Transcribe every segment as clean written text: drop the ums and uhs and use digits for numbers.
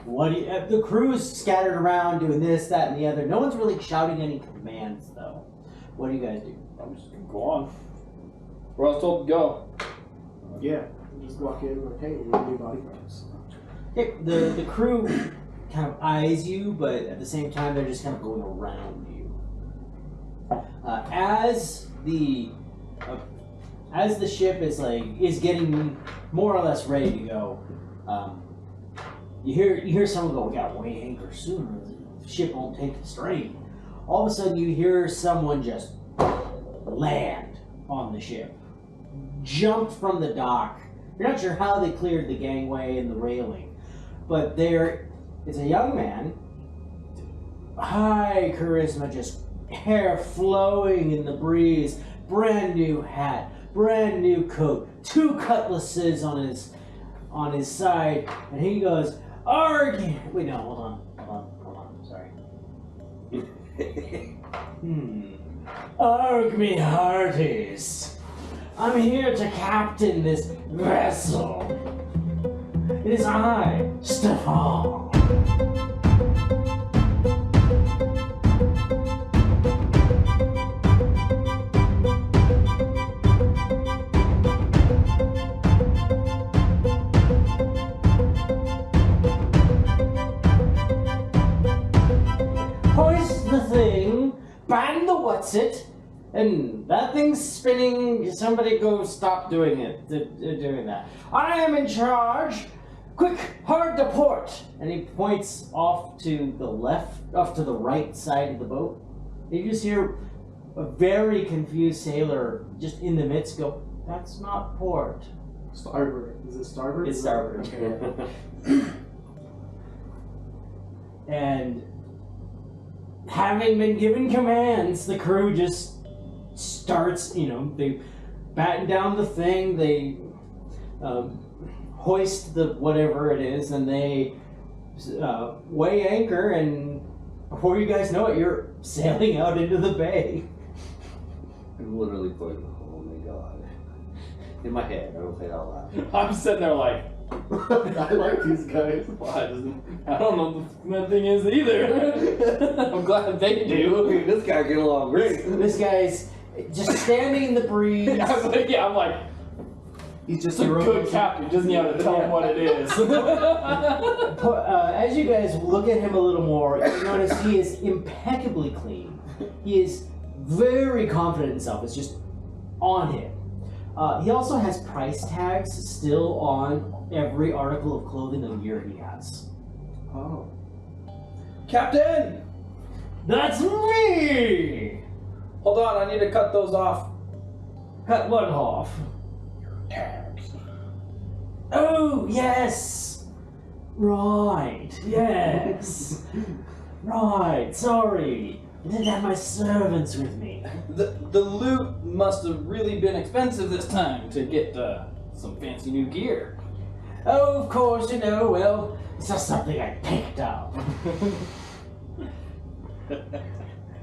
What do you, the crew's scattered around doing this, that, and the other. No one's really shouting any commands, though. What do you guys do? I'm just gonna go on. Where I was told to go. Yeah. Just walk in like, hey, we're new bodyguards. Okay, the crew kind of eyes you, but at the same time, they're just kind of going around you. As the ship is getting more or less ready to go, you hear someone go, "We gotta weigh anchor sooner. The ship won't take the strain." All of a sudden, you hear someone just land on the ship, jumped from the dock. You're not sure how they cleared the gangway and the railing, but there is a young man, high charisma, just hair flowing in the breeze, brand new hat, brand new coat, 2 cutlasses on his side, and he goes, "Arg!" Wait, no, hold on, sorry. "Arg me hearties. I'm here to captain this vessel. It is I, Stephán." Hoist the thing, bang the what's-it, and that thing's spinning. Somebody go stop doing it. Doing that. I am in charge. Quick, hard to port. And he points off to the right side of the boat. You just hear a very confused sailor just in the midst go, "That's not port." Starboard. Is it starboard? It's starboard. Okay. And having been given commands, the crew just starts, they batten down the thing, they hoist the whatever it is, and they weigh anchor, and before you guys know it, you're sailing out into the bay. I'm literally going, "Oh my god." In my head, I don't say it out loud. I'm sitting there like, I like these guys. I don't know what the thing is either. I'm glad they do. This guy get along great. This guy's just standing in the breeze. I'm like, He's just it's a good captain. Doesn't he have to tell him what it is? As you guys look at him a little more, you notice he is impeccably clean. He is very confident in himself. It's just on him. He also has price tags still on every article of clothing and gear he has. Oh. Captain! That's me! Hold on, I need to cut those off. Cut what off? Tags. Oh, yes! Right, yes. Right, sorry. I didn't have my servants with me. The loot must have really been expensive this time to get some fancy new gear. Oh, of course, well, it's just something I picked up.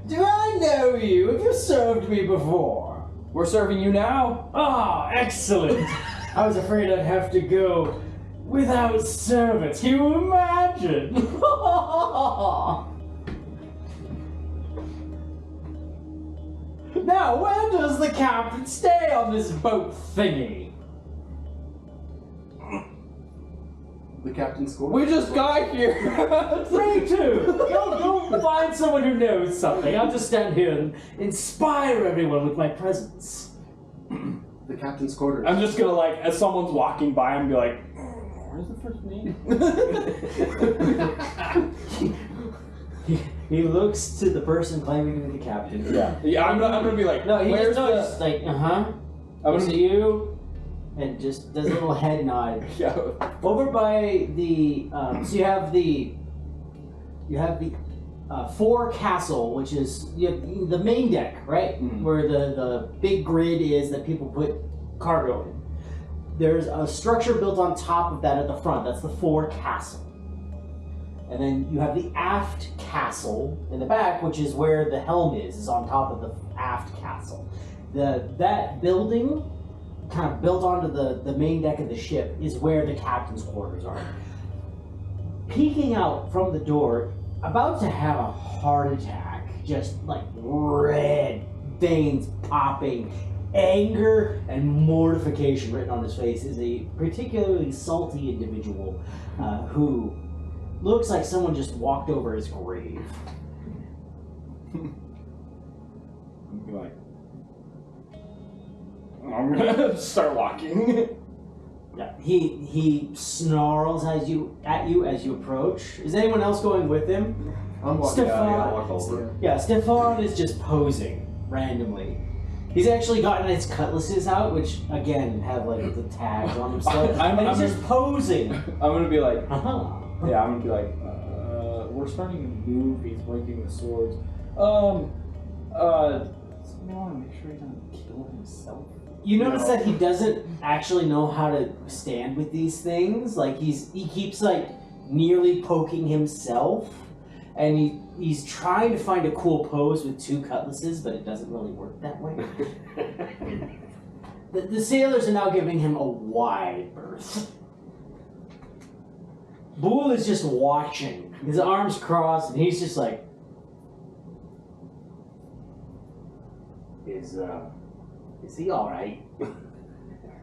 Do I know you? Have you served me before? We're serving you now. Ah, excellent. I was afraid I'd have to go without servants. Can you imagine? Now, where does the captain stay on this boat thingy? The captain's quarters. We just got here. Me too. Go find someone who knows something. I'll just stand here and inspire everyone with my presence. The captain's quarters. I'm just gonna as someone's walking by, I'm gonna be like, where's the first name? He looks to the person claiming to be the captain. Yeah. I'm gonna be like, No, he where's just like, I'm Is gonna it you? And just does a little head nod. Yeah. Over by the so you have the fore castle, which is the main deck, right? Mm-hmm. Where the big grid is that people put cargo in. There's a structure built on top of that at the front. That's the fore castle. And then you have the aft castle in the back, which is where the helm is on top of the aft castle. That building, kind of built onto the main deck of the ship, is where the captain's quarters are. peeking out from the door, about to have a heart attack, just like red veins popping, anger and mortification written on his face, is a particularly salty individual who looks like someone just walked over his grave. Be like, I'm gonna start walking. Yeah, he snarls at you as you approach. Is anyone else going with him? I'm walking. Stephán, walk over. yeah, Stephán is just posing randomly. He's actually gotten his cutlasses out, which again have like the tags on them stuff. And he's just posing. I'm gonna be like, Uh-huh. yeah, I'm gonna be like, we're starting to move. He's breaking the swords. I want to make sure he doesn't kill himself. You notice that he doesn't actually know how to stand with these things. Like he keeps like nearly poking himself, and he's trying to find a cool pose with two cutlasses, but it doesn't really work that way. The sailors are now giving him a wide berth. Boole is just watching, his arms crossed, and he's just like, Is he alright? I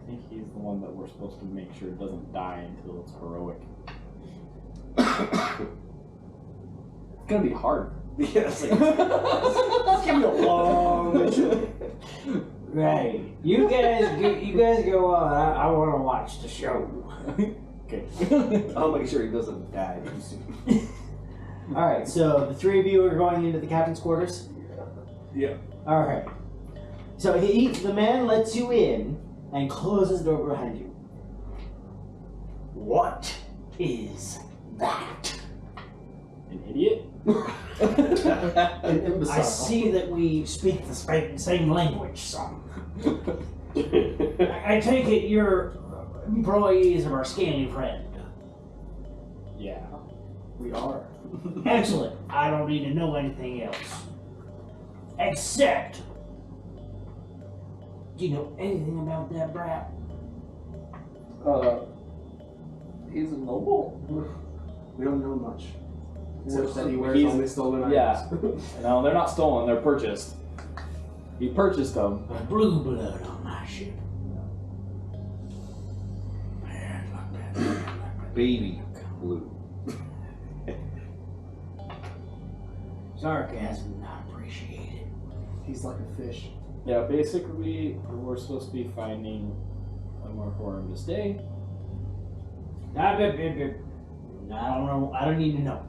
think he's the one that we're supposed to make sure doesn't die until it's heroic. It's gonna be hard. Yes. It's gonna be a long mission. Right. You guys go on. I want to watch the show. Okay. I'll make sure he doesn't die too soon. Alright, so the three of you are going into the captain's quarters? Yeah. Alright. So the man lets you in and closes the door behind you. What is that? An idiot? An imbecile. I see that we speak the same language, son. I take it you're employees of our scaly friend. Yeah. We are. Excellent. I don't need to know anything else. Except, do you know anything about that brat? He's a noble? We don't know much. Except that he wears He's- only stolen yeah. items. No, they're not stolen, they're purchased. He purchased them. Blue blood on my ship. Baby blue. Sarcasm not appreciated. He's like a fish. Yeah, basically, we're supposed to be finding somewhere for him to stay. I don't know. I don't need to know.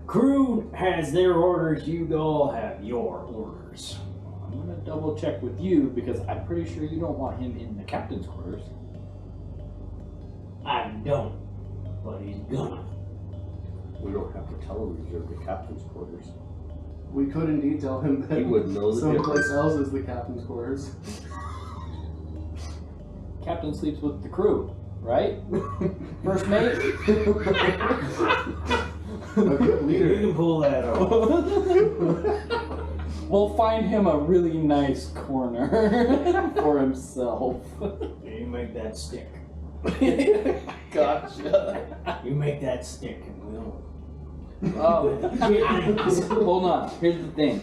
Crew has their orders. You all have your orders. I'm gonna double check with you because I'm pretty sure you don't want him in the captain's quarters. I don't, but he's gonna. We don't have to tell him reserve the captain's quarters. We could indeed tell him that He would know the someplace difference. else is the captain's quarters. Captain sleeps with the crew, right? First mate? A good leader. You can pull that off. We'll find him a really nice corner for himself. You make that stick. Gotcha. You make that stick, and we'll. Hold on. Here's the thing.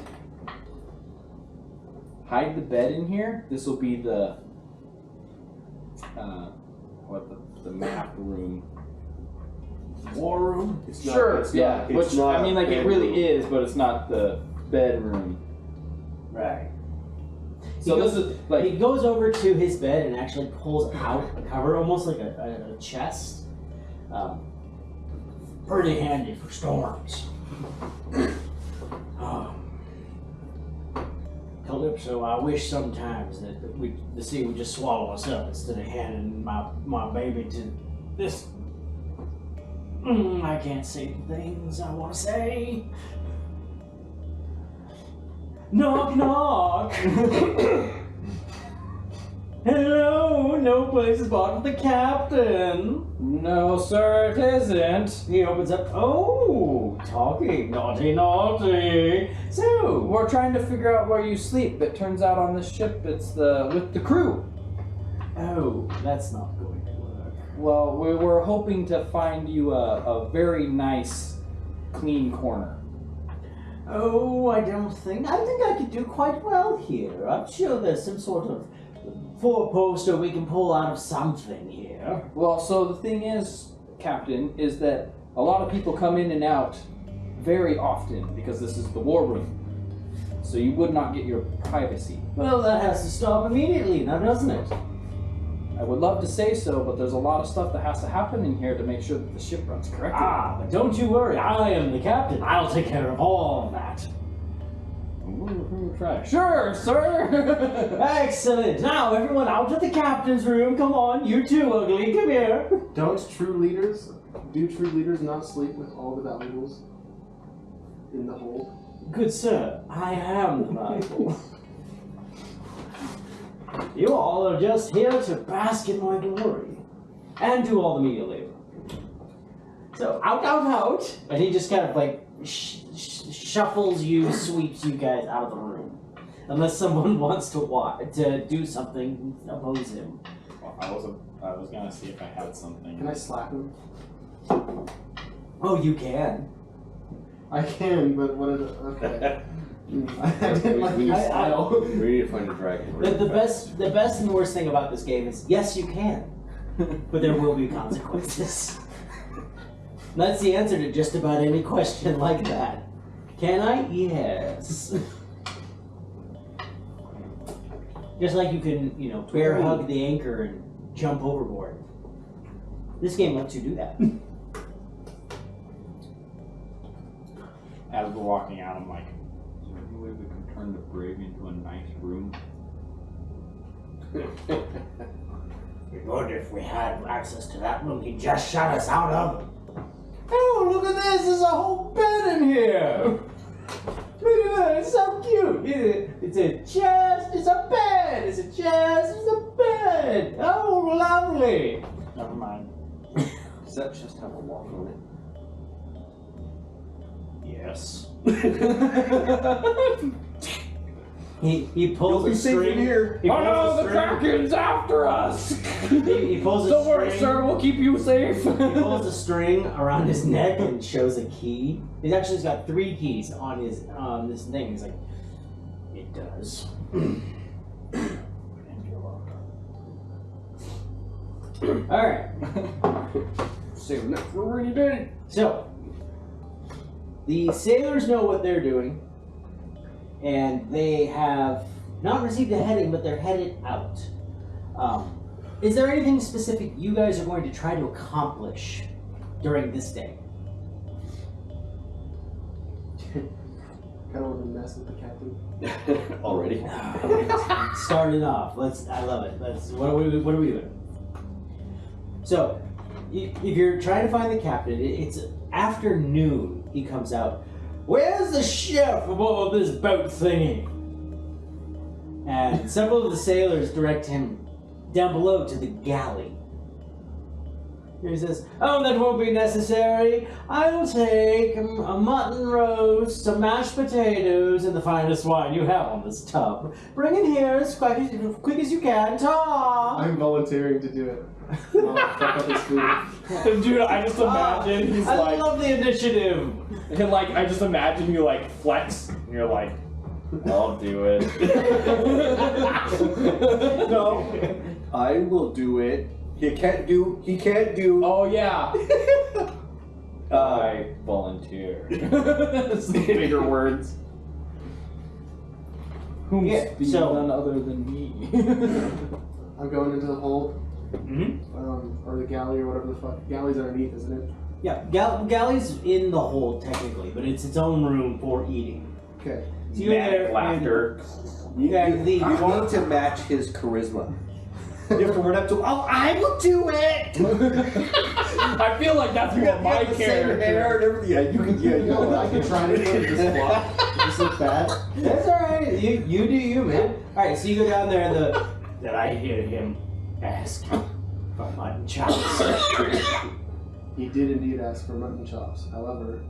Hide the bed in here. This will be the the map room. War room. It's not- Sure. it's Yeah. not- it's Which not I mean, like a it really bedroom. is, but it's not the bedroom. Right. So this is like He goes over to his bed and actually pulls out a cover, almost like a chest. Pretty handy for storms. Calypso, I wish sometimes that the sea would just swallow us up instead of handing my baby to this. I can't say the things I want to say. Knock, knock. Hello, no place is bought for the captain. no, sir, it isn't. He opens up. Oh, talking naughty, naughty. So, We're trying to figure out where you sleep, but turns out on this ship it's with the crew. oh, that's not going to work. Well, we were hoping to find you a very nice, clean corner. Oh, I think I could do quite well here. I'm sure there's some sort of four-poster we can pull out of something here. Well, so the thing is, Captain, is that a lot of people come in and out very often because this is the war room. So you would not get your privacy. Well, that has to stop immediately now, doesn't it? I would love to say so, but there's a lot of stuff that has to happen in here to make sure that the ship runs correctly. Ah, but don't you worry, I am the captain. I'll take care of all of that. Try. Sure, sir. Excellent. Now, everyone out of the captain's room. Come on, you too, Ugly. Come here. Do true leaders not sleep with all the valuables in the hold? Good sir, I am the Bible. You all are just here to bask in my glory and do all the media labor. So, out. And he just kind of like shuffles you, sweeps you guys out of the room. Unless someone wants to do something, oppose him. Well, I was gonna see if I had something. Can I slap him? Oh, you can. I can, but what is it? Okay. I didn't like your style. We need to find a dragon. The best and worst thing about this game is, yes, you can, but there will be consequences. That's the answer to just about any question like that. Can I? Yes. Just like you can, bear hug the anchor and jump overboard. This game lets you do that. As we're walking out, I'm like, is there any way we can turn the brig into a nice room? It'd be good if we had access to that room he just shut us out of. Oh, look at this! There's a whole bed in here! Look at that, it's so cute! It's a chest, it's a bed! It's a chest, it's a bed! Oh, lovely! Never mind. Does that just have a lock on it? Yes. He pulls a string. Here. He Oh pulls no, a the string. Kraken's after us! He pulls a Don't worry, string. sir, we'll keep you safe. He pulls a string around his neck and shows a key. He's actually got 3 keys on his this thing. He's like, it does. Alright. Saving that for a rainy day. So the sailors know what they're doing, and they have not received a heading, but they're headed out. Is there anything specific you guys are going to try to accomplish during this day? Kind of want to mess with the captain. Already? Starting off. I love it. What are we doing? So, if you're trying to find the captain, it's afternoon. He comes out. Where's the chef aboard this boat thingy? And several of the sailors direct him down below to the galley. He says, "Oh, that won't be necessary. I'll take a mutton roast, some mashed potatoes, and the finest wine you have on this tub. Bring it here as quick as you can. Ta!" I'm volunteering to do it. Fuck up his food. Dude, I just imagine he's I like, love the initiative. and like, I just imagine you like flex, and you're like, I'll do it. No, I will do it. He can't do. Oh yeah. I volunteer. Some bigger words. Whom Yeah, be so- none other than me. I'm going into the hold, Mm-hmm. or the galley, or whatever the fuck. Galley's underneath, isn't it? Yeah, galley's in the hold technically, but it's its own room for eating. Okay. So you're there. Laughter. You You want to match his charisma. You have to run up to him. Oh, I will do it. I feel like that's more my the same hair character. and everything. Yeah, you can. Yeah, You know what? I can try to do it. Just walk. Just look bad. That's alright. You do you, man. Alright, so you go down there and then I hear him ask for mutton chops. He did indeed ask for mutton chops. However,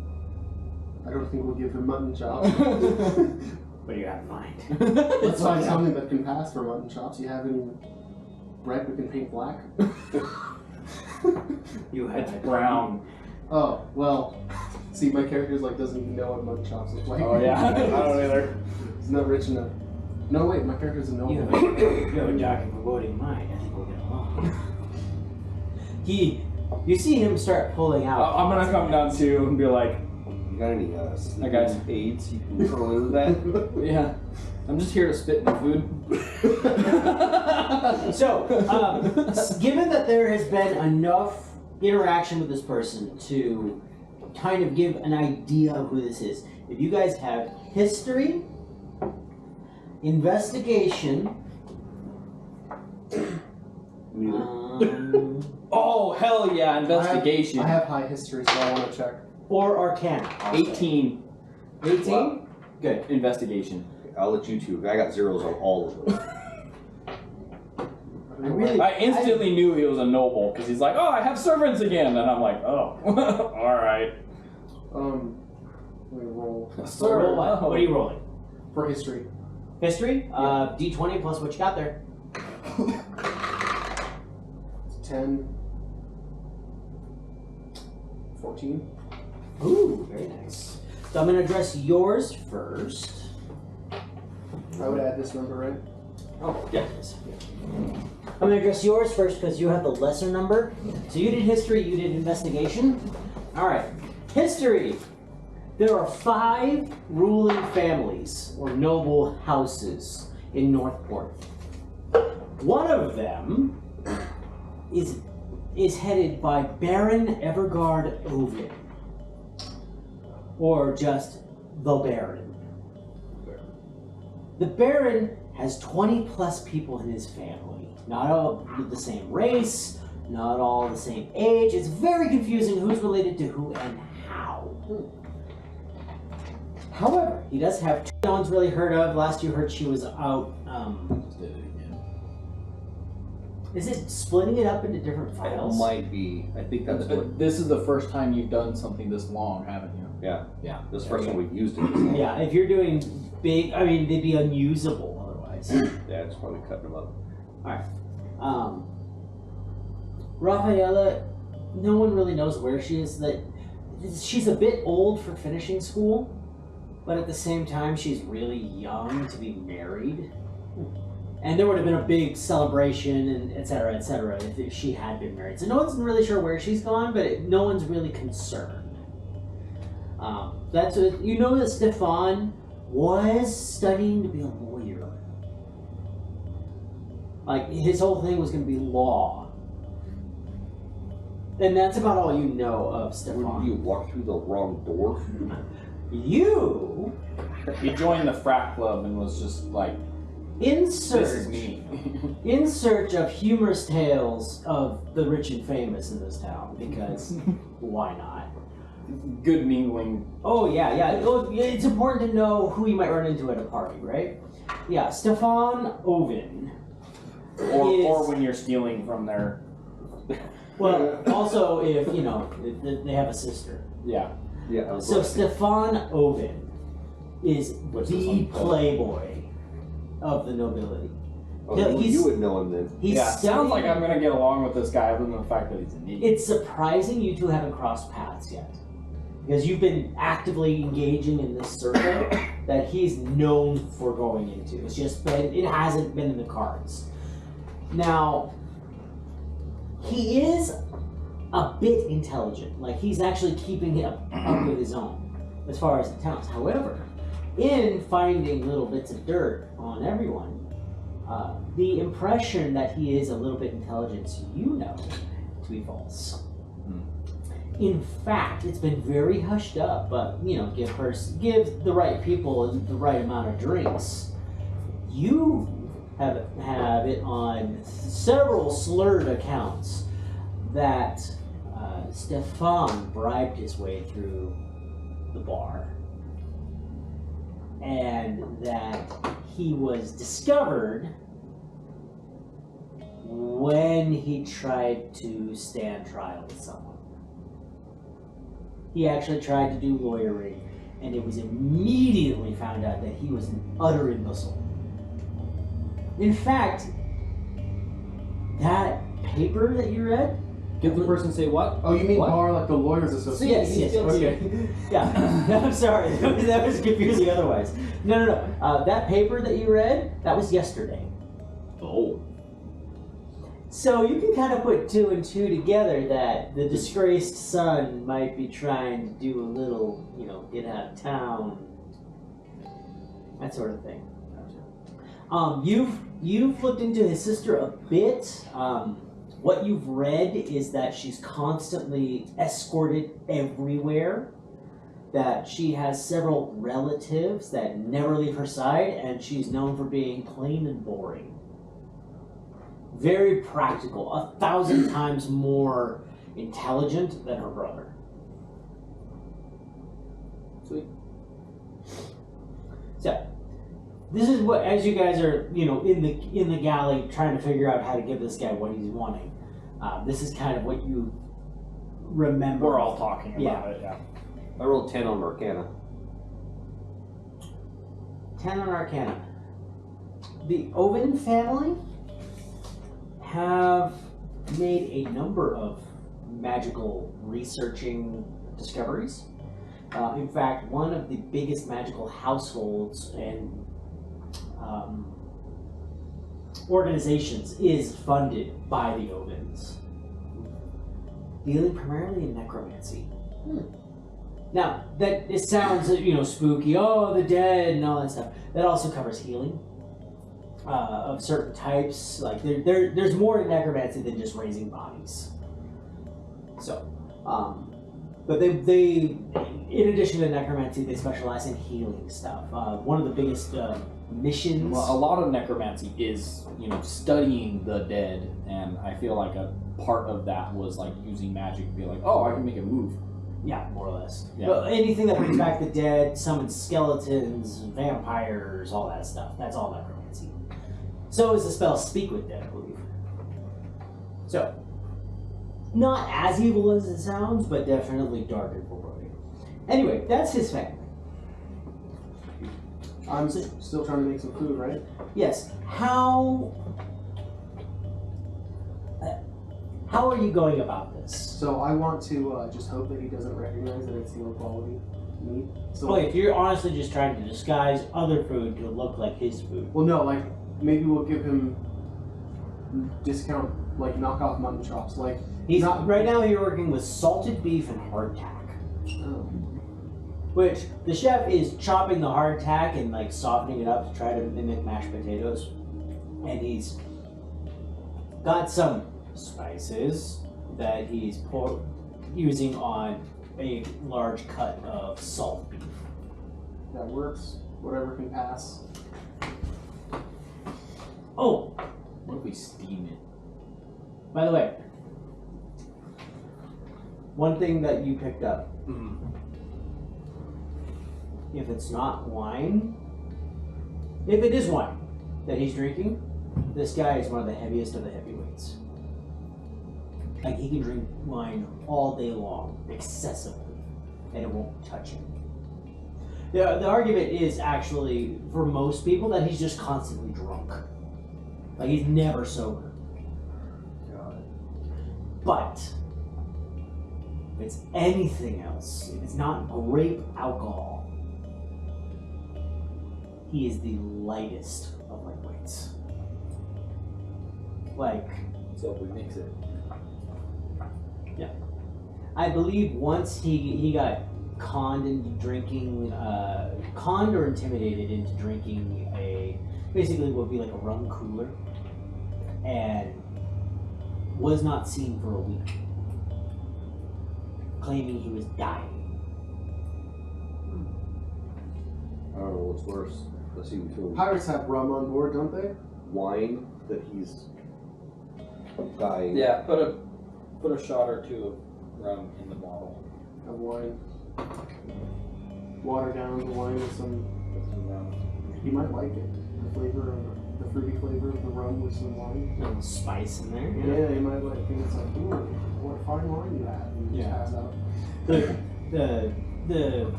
I don't think we'll give him mutton chops. What do you have in mind? Let's find something that can pass for mutton chops. You have any bread we can paint black? You It's had brown. Oh, well. See, my character's like doesn't even know what mutton chops look like. Oh yeah, I don't either. He's not rich enough. No, wait, my character's a noble. You have a dark and foreboding mind. I think we'll get along. You see him start pulling out. I'm gonna come down too and be like, You got any I got aids you can throw into that? yeah, I'm just here to spit in the food. So, given that there has been enough interaction with this person to kind of give an idea of who this is, if you guys have history, investigation, Oh hell yeah, investigation. I have high history, so I want to check. or arcana. 18 18? Wow. Good. investigation. I'll let you two. I got zeros on all of them. I instantly knew he was a noble because he's like, oh, I have servants again, and I'm like, oh, all right. Let me roll Sir, Roll what? What are you rolling? for history. History? D20 plus what you got there. 10, 14. Ooh, very nice. So I'm going to address yours first. I would add this number, right? Oh, yeah, it is. I'm going to address yours first because you have the lesser number. So you did history, you did investigation. All right. History. There are 5 ruling families or noble houses in Northport. One of them is headed by Baron Evergard Ovid, or just the Baron. The Baron has 20 plus people in his family, not all with the same race, not all the same age. It's very confusing who's related to who and how. However, he does have 2 no one's really heard of. Last you heard she was out. Is it splitting it up into different It files? might be. I think that's what. This is the first time you've done something this long, haven't you? Yeah. Yeah. This is the first time we've used it. Yeah, if you're doing big, I mean, they'd be unusable otherwise. Yeah, it's probably cutting them up. Alright. Rafaela, no one really knows where she is. That she's a bit old for finishing school, but at the same time, she's really young to be married. And there would have been a big celebration and et cetera, if she had been married. So no one's really sure where she's gone, but no one's really concerned. That's what, you know that Stephán was studying to be a lawyer. Like, his whole thing was going to be law. And that's about all you know of Stephán. You walked through the wrong door. You, He joined the frat club and was just like, in this search, is me. in search of humorous tales of the rich and famous in this town, because why not? Good mingling. Oh yeah. Oh, yeah, it's important to know who you might run into at a party, right? Yeah, Stephán Ovid. Or when you're stealing from their... Well, also if, you know, they have a sister. Yeah. Yeah. So Stephán Ovid is What's this the one called? playboy of the nobility. Oh, Yeah, you would know him then. He's Yeah, sounds like studying- I'm gonna get along with this guy other than the fact that he's an idiot. It's surprising you two haven't crossed paths yet. Because you've been actively engaging in this circle that he's known for going into. It's just been, it hasn't been in the cards. Now, he is a bit intelligent. Like, he's actually keeping up with his own as far as the towns. However, in finding little bits of dirt on everyone, the impression that he is a little bit intelligent, you know, to be false. In fact, it's been very hushed up, but, you know, give the right people the right amount of drinks. You have it on several slurred accounts that Stephán bribed his way through the bar, and that he was discovered when he tried to stand trial with someone. He actually tried to do lawyering, and it was immediately found out that he was an utter imbecile. In fact, that paper that you read, Give the person say what? Oh, you mean What? bar like the Lawyers Association? Yes. Okay. Yeah. I'm sorry. That was confusing otherwise. No. That paper that you read, that was yesterday. Oh. So you can kind of put 2 and 2 together that the disgraced son might be trying to do a little, get out of town, that sort of thing. You've looked into his sister a bit. What you've read is that she's constantly escorted everywhere, that she has several relatives that never leave her side, and she's known for being plain and boring. Very practical, 1,000 times more intelligent than her brother. Sweet. So, this is what, as you guys are, in the galley trying to figure out how to give this guy what he's wanting. This is kind of what you remember. We're all talking about it. Yeah. I rolled 10 on Arcana. 10 on Arcana. The Oven family have made a number of magical researching discoveries. In fact, one of the biggest magical households and organizations is funded by the Ovens, dealing primarily in necromancy. Now, it sounds, spooky, oh, the dead and all that stuff. That also covers healing of certain types. Like, there's more in necromancy than just raising bodies. So, but they in addition to necromancy, they specialize in healing stuff. One of the biggest missions. Well, a lot of necromancy is, studying the dead, and I feel like a part of that was like using magic to be like, oh, I can make it move. Yeah, more or less. Yeah. But anything that brings back the dead, summons skeletons, vampires, all that stuff. That's all necromancy. So is the spell Speak with Dead, I believe. So, not as evil as it sounds, but definitely dark and foreboding. Anyway, that's his family. I'm still trying to make some food, right? Yes. How are you going about this? So I want to just hope that he doesn't recognize that it's low quality meat. So, Well, if you're honestly just trying to disguise other food to look like his food. well, no, like maybe we'll give him discount, like knockoff mutton chops, like He's not right now. You're working with salted beef and hardtack, Oh. which the chef is chopping the hardtack and like softening it up to try to mimic mashed potatoes, and he's got some spices that he's using on a large cut of salt beef. That works. Whatever can pass. Oh, What if we steam it? by the way, one thing that you picked up. If it's not wine, if it is wine that he's drinking, this guy is one of the heaviest of the heavyweights. Like, he can drink wine all day long, excessively, and it won't touch him. The argument is actually, for most people, that he's just constantly drunk. Like, he's never sober. But if it's anything else, if it's not grape alcohol, he is the lightest of lightweights. Like, So if we mix it. I believe once he got conned into drinking, conned or intimidated into drinking basically what would be like a rum cooler, and was not seen for a week, claiming he was dying. I don't know what's worse. Let's see between Pirates have rum on board, don't they? wine that he's dying. Yeah, put a shot or two of rum in the bottle. Have wine. Water down the wine with some. Put some rum. He might like it. The flavor of the fruity flavor of the rum with some wine. A little spice in there. Yeah, he might like it. It's like, ooh, what fine wine you have. And you just Yeah. pass out.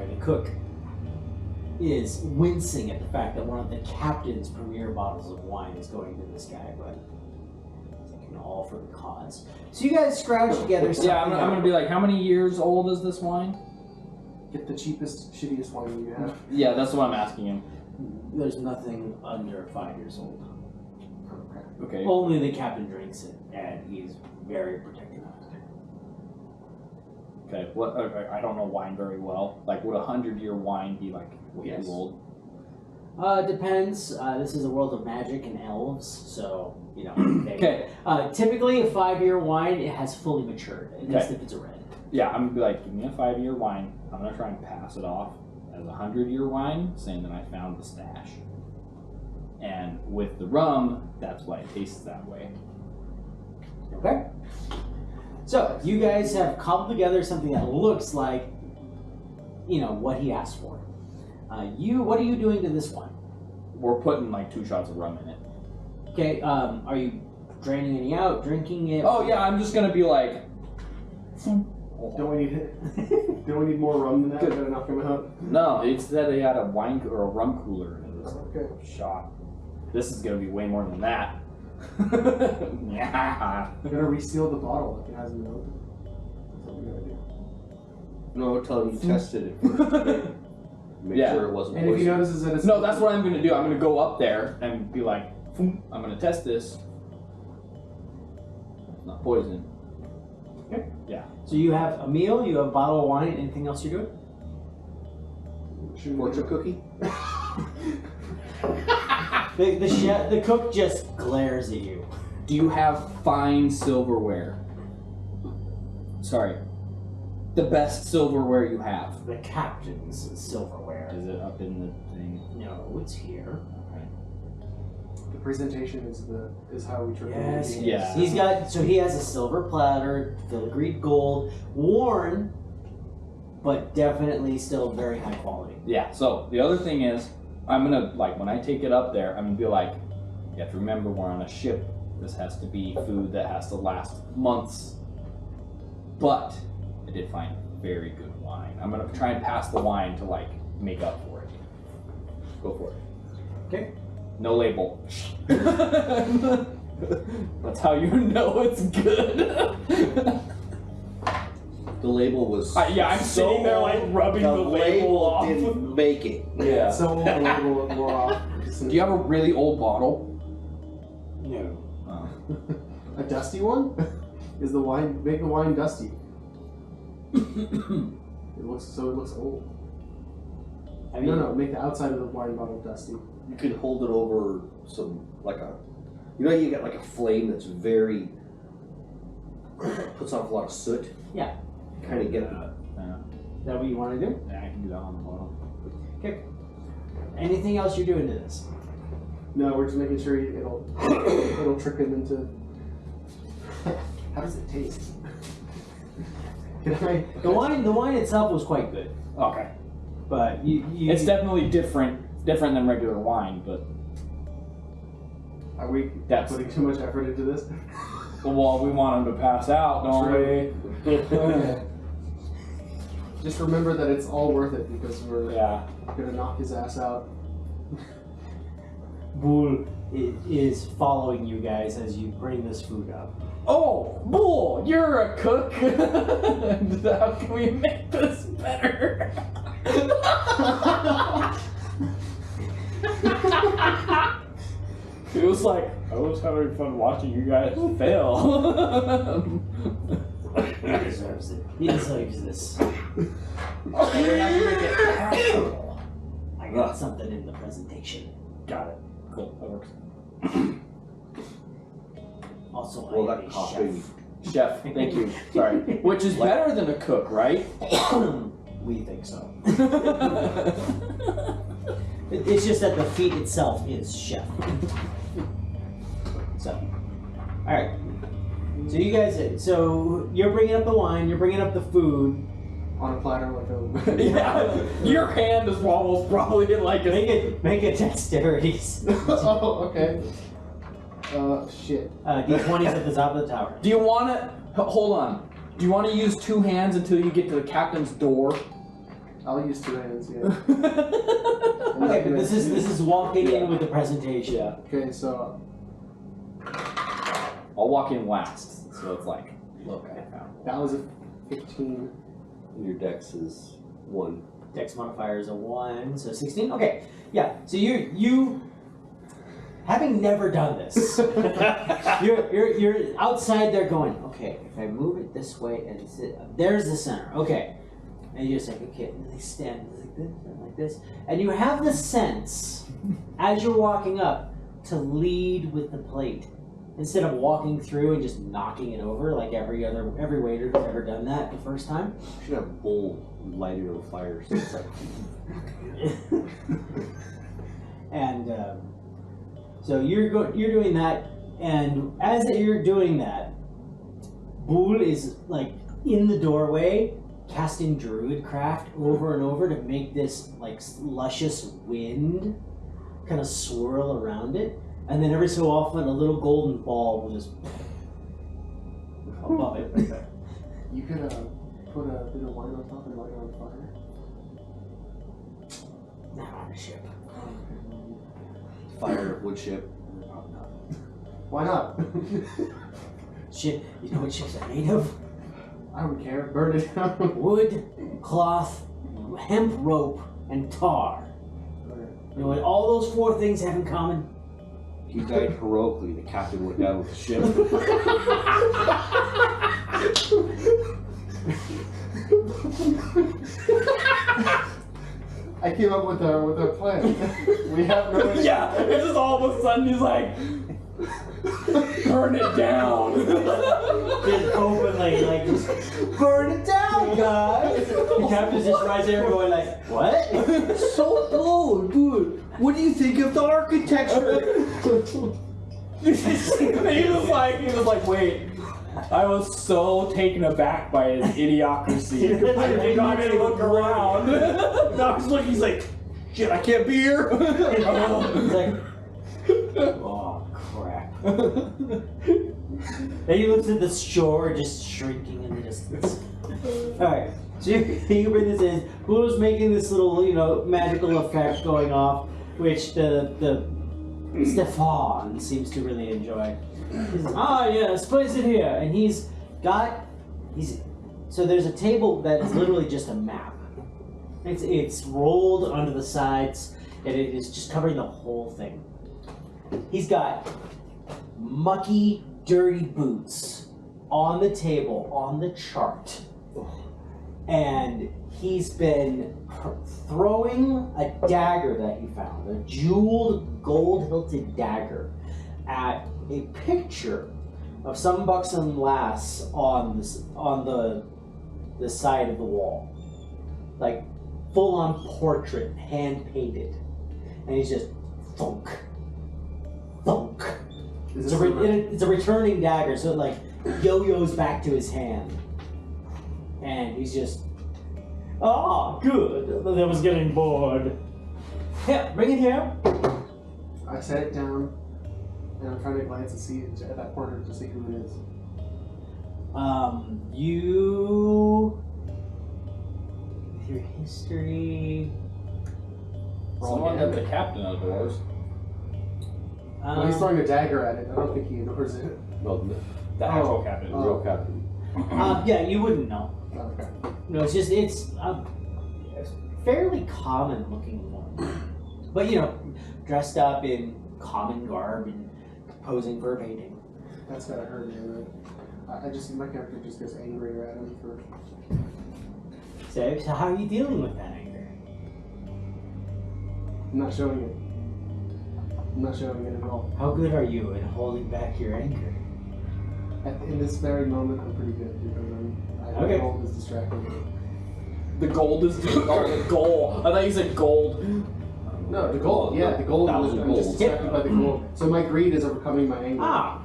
The cook is wincing at the fact that one of the captain's premier bottles of wine is going to this guy, but he's like, all for the cause. So you guys scrounge together something. Yeah, I'm gonna be like, how many years old is this wine? Get the cheapest, shittiest wine you have. Yeah, that's what I'm asking him. There's nothing under 5 years old. Okay. Only the captain drinks it, and he's very protective of it. Okay. What? I don't know wine very well. Like, would 100-year wine be like way Yes. too old? Depends. This is a world of magic and elves, so you know. Okay. Typically, a 5-year wine it has fully matured, at least if it's a red. Yeah, I'm gonna be like, give me a 5-year wine. I'm gonna try and pass it off as a 100-year wine, saying that I found the stash. And with the rum, that's why it tastes that way. Okay. So you guys have cobbled together something that looks like, you know, what he asked for. What are you doing to this one? We're putting like 2 shots of rum in it. Okay. Are you draining any out, drinking it? Oh yeah, I'm just gonna be like. Don't we need more rum than that? Good. Gotta knock him out. No, it said they had a wine or a rum cooler in this Okay. shot. This is gonna be way more than that. Yeah. I'm gonna reseal the bottle if it hasn't been opened. That's what we gotta do. No, tell him you tested it first. Make Yeah. sure it wasn't And if he poison. notices that it's No, that's what I'm gonna do. I'm gonna go up there and be like, "Phoom, I'm gonna test this. It's not poison. Okay. Yeah. So you have a meal, you have a bottle of wine. Anything else you're doing? Fortune cookie? The cook just glares at you. Do you have fine silverware? Sorry. The best silverware you have. The captain's silverware. Is it up in the thing? No, it's here. The presentation is how we trick Yes, him. Yeah. he has a silver platter, filigreed gold, worn, but definitely still very high quality. Yeah, so the other thing is, I'm gonna, like, when I take it up there, I'm gonna be like, you have to remember we're on a ship. This has to be food that has to last months. But I did find very good wine. I'm gonna try and pass the wine to, like, make up for it. Go for it. Okay. No label. That's how you know it's good. The label was. Yeah, I'm so sitting there, like, rubbing the label off. Didn't make it. Yeah. So the label wore off. Do you have a really old bottle? No. Oh. A dusty one? Is the wine make the wine dusty? It looks old. I mean, No, make the outside of the wine bottle dusty. You could hold it over some, like a, you know, you get like a flame that's very, puts off a lot of soot. Yeah. Kind of get Is that what you want to do? Yeah, I can do that on the bottle. Okay. Anything else you're doing to this? No, we're just making sure it'll trick him into. How does it taste? Can I? The wine itself was quite good, Okay. but you It's definitely different than regular wine, but Are we That's- putting too much effort into this? well, we want him to pass out, don't we? Okay. Just remember that it's all worth it because we're Yeah. gonna knock his ass out. Bull is following you guys as you bring this food up. Oh, Bull, you're a cook. How can we make this better? It was like, I was having fun watching you guys fail. He deserves it. He deserves this. Okay, we have to make it passable. I got something in the presentation. Got it. Cool, that works. Also, Well, I am that a coffee. Chef, thank you. Sorry. Which is better than a cook, right? chef. We think so. It's just that the feat itself is chef. So, all right. So you guys, so you're bringing up the wine, you're bringing up the food. On a platter like a. Yeah. Your hand is almost probably like a. Make a dexterity. Oh, okay. Shit. D20's at the top of the tower. Do you want to hold on? Do you want to use 2 hands until you get to the captain's door? I'll use 2 hands. Yeah. Okay, but this is walking in with the presentation. Yeah. Okay, so I'll walk in last, so it's like, look, I found one. That was a 15. Your dex is 1. Dex modifier is a 1, so 16. Okay, yeah. So you having never done this, you're outside there going, okay, if I move it this way and there's the center, okay, and you're just like, okay, and they stand like this and like this, and you have the sense as you're walking up to lead with the plate instead of walking through and just knocking it over like every waiter who's ever done that the first time. You should have a bowl lighted on fire. So it's like. And so you're doing that, and as you're doing that, Bool is like in the doorway, casting Druid craft over and over to make this like luscious wind kind of swirl around it, and then every so often a little golden ball will just above it. You could put a bit of wine on top and light it on fire. Not on a ship. Fire, wood ship. Why not? Shit, you know what ships are made of? I don't care. Burn it down. Wood, cloth, hemp rope, and tar. You know what all those 4 things have in common? He died heroically. The captain went down with the ship. I came up with a plan. We have no. Yeah, it's just all of a sudden he's like, burn it down. Just openly, like, just burn it down, guys. The captain's just right there going like, what? So old, dude. What do you think of the architecture? he was like, wait. I was so taken aback by his idiocracy. I did not even look around. Now he's looking. He's like, shit, I can't be here. He's like, oh crap. Then he looks at the shore just shrinking in the distance. Alright, so you bring this in. Blue's making this little, magical effect going off, which the Stephán seems to really enjoy. He says, yes, place it here. And so there's a table that is literally just a map. It's rolled onto the sides, and it is just covering the whole thing. He's got mucky, dirty boots on the table, on the chart. And he's been throwing a dagger that he found, a jeweled, gold-hilted dagger, at a picture of some buxom lass on the side of the wall, like full-on portrait, hand-painted, and he's just thunk, thunk. It's a returning dagger, so it like yo-yos back to his hand, and he's just, good. I was getting bored. Yeah, bring it here. I set it down. And I'm trying to glance and see at that corner to see who it is. You with your history. Someone got the captain outdoors. Well, he's throwing a dagger at it. I don't think he ignores it. Well, The actual captain. the real captain. Yeah, you wouldn't know. Okay. No, it's a fairly common looking one, but dressed up in common garb and posing for a painting. That's gotta hurt me. My character just gets angrier at him for. So how are you dealing with that anger? I'm not showing it. I'm not showing it at all. How good are you at holding back your anger? In this very moment, I'm pretty good because Okay. my goal is distracting me. The gold is the goal. I thought you said gold. No, the gold. Yeah, the gold. That was I'm gold. just distracted by the gold. So my greed is overcoming my anger.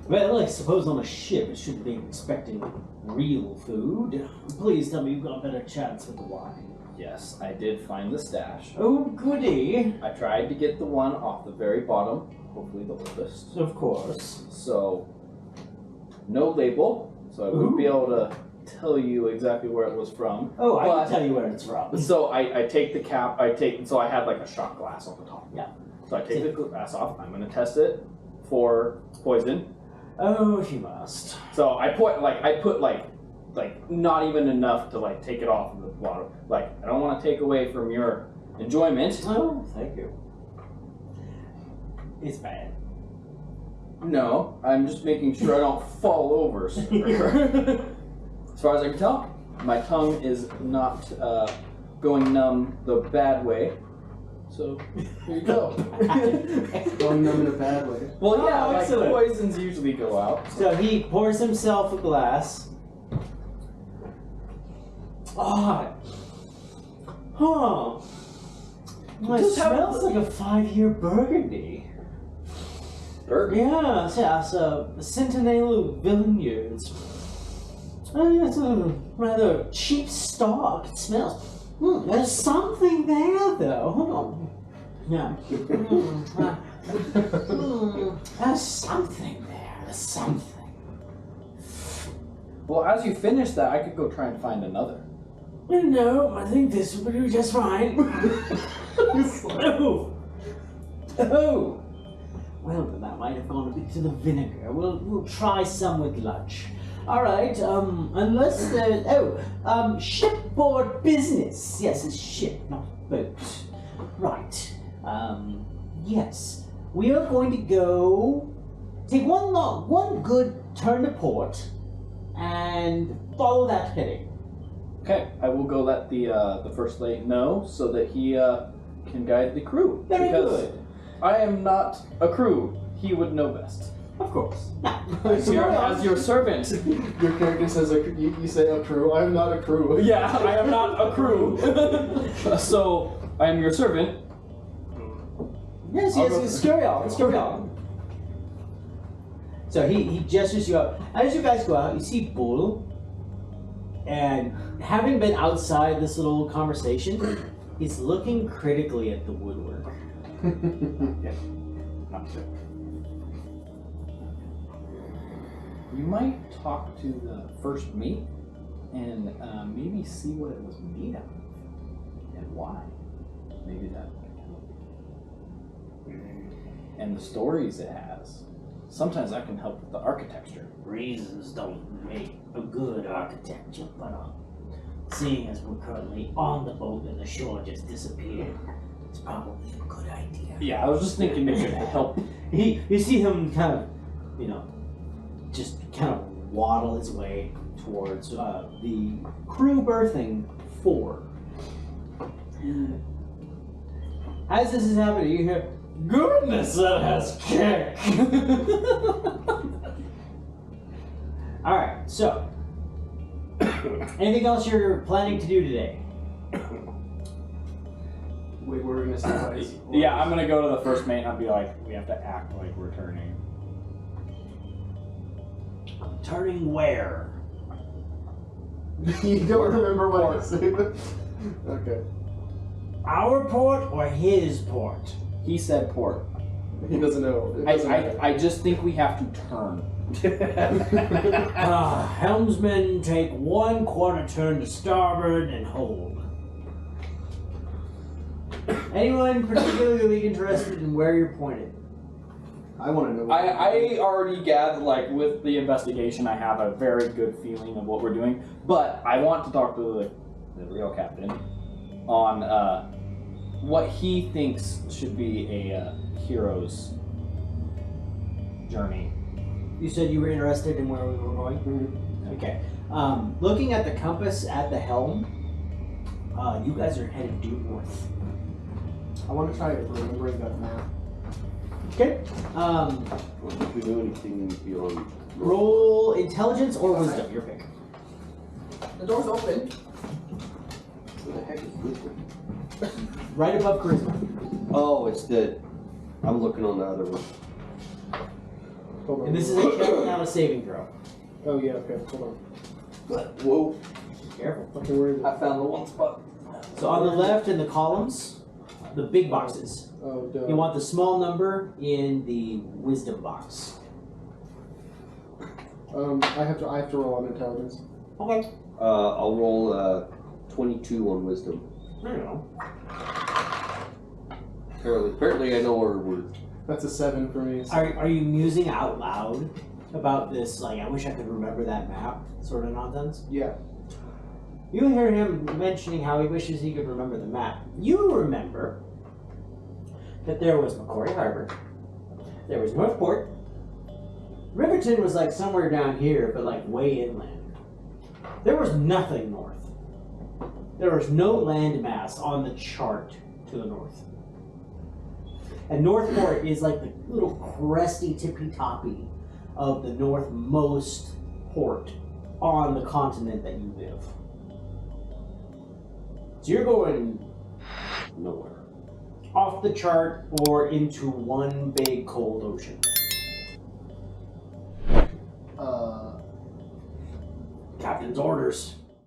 Well, I suppose on a ship it shouldn't be expecting real food. Please tell me you've got a better chance with the wine. Yes, I did find the stash. Oh, goody. I tried to get the one off the very bottom, hopefully the oldest. Of course. So, no label, so I wouldn't be able to tell you exactly where it was from. Oh, I can tell you where it's from. So I take the cap, so I had like a shot glass on the top. Yeah. So I take the glass off, I'm going to test it for poison. Oh, if you must. So I put like not even enough to like take it off of the bottom. Like I don't want to take away from your enjoyment. Oh, thank you. It's bad. No, I'm just making sure I don't fall over, sir. As far as I can tell, my tongue is not going numb the bad way. So here you go. Going numb in a bad way. Well, yeah, Oh, like excellent. poisons usually go out. So he pours himself a glass. Ah. Huh. Well, it Just have smells a- like a 5-year Burgundy. Burger. Yeah, it's a Centennial Villeneuve. It's a rather cheap stock. It smells. There's something there, though. Hold on. Yeah. There's something there. There's something. Well, as you finish that, I could go try and find another. No, I think this will do just fine. Oh. Oh. Well, then that might have gone a bit to the vinegar. We'll try some with lunch. All right. Unless there. Shipboard business. Yes, it's ship, not boat. Right. Yes. We are going to go take one good turn to port and follow that heading. Okay, I will go let the first mate know so that he can guide the crew. Very because good. I am not a crew. He would know best. Of course. As your servant. Your character says you say a crew. I'm not a crew. Yeah, I am not a crew. So I am your servant. Yes, I'll go yes, carry on. Let's carry on. So he gestures you up. As you guys go out, you see Bull, and having been outside this little conversation, he's looking critically at the woodwork. Not good. You might talk to the first mate and maybe see what it was made out of and why. Maybe that would help. And the stories it has. Sometimes that can help with the architecture. Reasons don't make a good architecture, but seeing as we're currently on the boat and the shore just disappeared, it's probably a good idea. Yeah, I was just thinking it could help. You see him kind of, just kind of waddle his way towards the crew berthing 4. As this is happening, you hear, "Goodness, that has kick!" Alright, so, anything else you're planning to do today? Wait, what are we gonna say? Yeah, I'm gonna go to the first mate and I'll be like, we have to act like we're turning. Turning where? You don't remember what I said? Okay. Our port or his port? He said port. He doesn't know. It doesn't matter. I just think we have to turn. Helmsman, take 1 quarter turn to starboard and hold. Anyone particularly interested in where you're pointed? I want to know. I already gathered, like, with the investigation, I have a very good feeling of what we're doing, but I want to talk to the real captain on what he thinks should be a hero's journey. You said you were interested in where we were going? Mhm. Okay. Looking at the compass at the helm, you guys are headed due north. I want to try it, remembering that map. Okay. If we do anything beyond. Roll intelligence or wisdom, your pick. The door's open. What the heck is wisdom? Right above charisma. Oh, it's the. I'm looking on the other one. Hold on. And this is a check, not a saving throw. Oh yeah. Okay. Hold Whoa. Careful. on. Okay, where is it? I found the one spot. So on the left in the columns, the big boxes. Oh, duh. You want the small number in the wisdom box. I have to roll on intelligence. Okay. I'll roll 22 on wisdom. I don't know. Apparently I know where we're. That's a 7 for me. So. Are you musing out loud? about this, like, I wish I could remember that map sort of nonsense. Yeah. You hear him mentioning how he wishes he could remember the map. You remember that there was Macquarie Harbor, there was Northport, Riverton was like somewhere down here, but like way inland. There was nothing north. There was no landmass on the chart to the north. And Northport is like the little cresty tippy-toppy of the northmost port on the continent that you live. So you're going nowhere. Off the chart or into one big cold ocean. Captain's orders.